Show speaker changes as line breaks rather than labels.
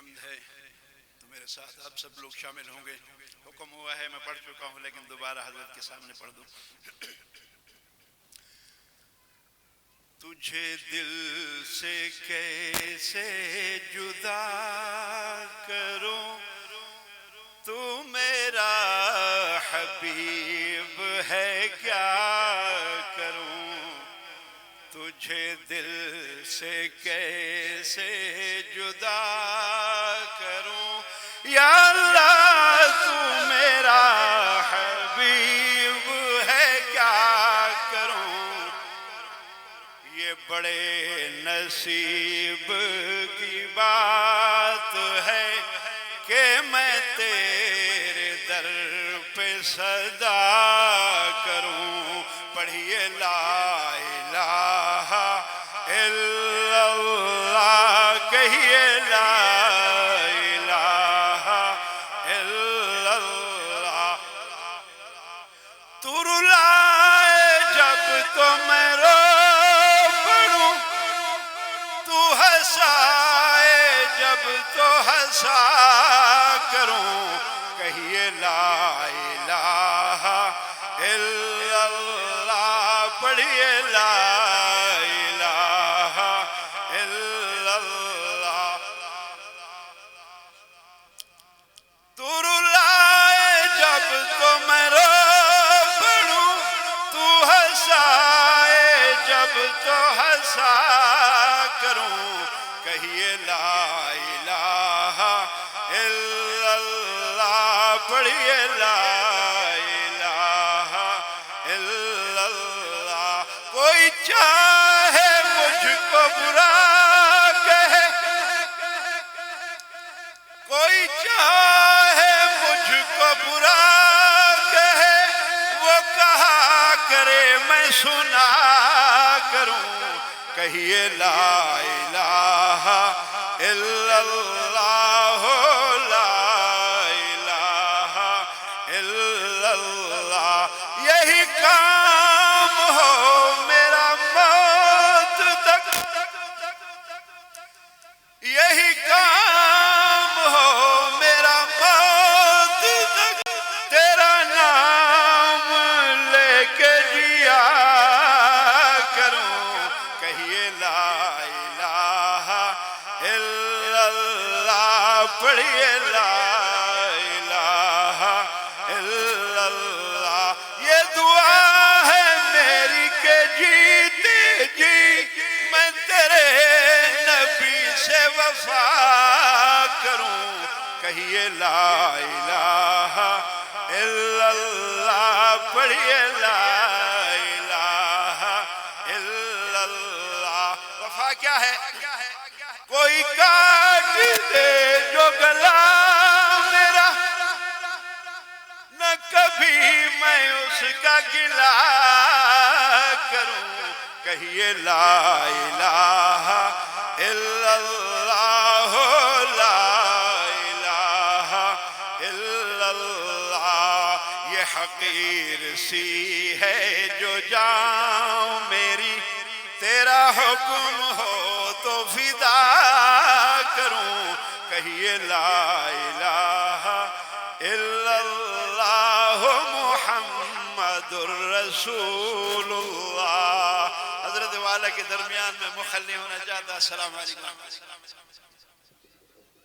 حمد ہے تو میرے ساتھ آپ سب لوگ شامل ہوں گے. حکم ہوا ہے، میں پڑھ چکا ہوں لیکن دوبارہ حضرت کے سامنے پڑھ دوں. تجھے دل سے کیسے جدا کروں، تو میرا حبیب ہے کیا کروں. تجھے دل سے کیسے جدا کروں یا اللہ، تو میرا حبیب ہے کیا کروں. یہ بڑے نصیب کی بات ہے کہ میں تیرے در پہ صدا کروں. پڑھیے لا الہ الا اللہ، کہیے لا الہ الا اللہ. تو رلائے جب تو میں رو پڑوں، تو ہنسائے جب تو ہنسا کروں. کہیے لا الہ الا اللہ، پڑھیے لا الہ الا اللہ. تو رلائے جب تو میں رو پڑوں، تو ہنسائے جب تو ہنسا کروں. کہیے لا الہ الا اللہ، پڑھیے لا الہ الا اللہ. کوئی چاہے مجھ کو برا کہے، کوئی چاہے مجھ کو برا کہے، وہ کہا کرے میں سنا کروں. کہیے لا الہ الا اللہ، لا الہ الا اللہ. یہی کام ہو میرا موت تک، یہی کام ہو میرا موت تک، تیرا نام لے کے جیا کروں. کہیے لا الہ الا اللہ، پڑھیے لا الہ الا اللہ. یہ دعا ہے میری کہ جیتے جی میں تیرے نبی سے وفا کروں. کہیے لا الہ الا اللہ، پڑھیے لا الہ الا اللہ. وفا کیا ہے؟ کوئی کاٹ دے جو گلا میرا، نہ کبھی میں اس کا گلا کروں. کہیے لا الہ الا اللہ، لا الہ الا اللہ. یہ حقیر سی ہے جو جاؤں میری، تیرا حکم ہو تو فدا کروں. کہیے لا الہ الا اللہ محمد الرسول اللہ. حضرت والا کے درمیان میں مخلی ہونا چاہتا. السلام علیکم.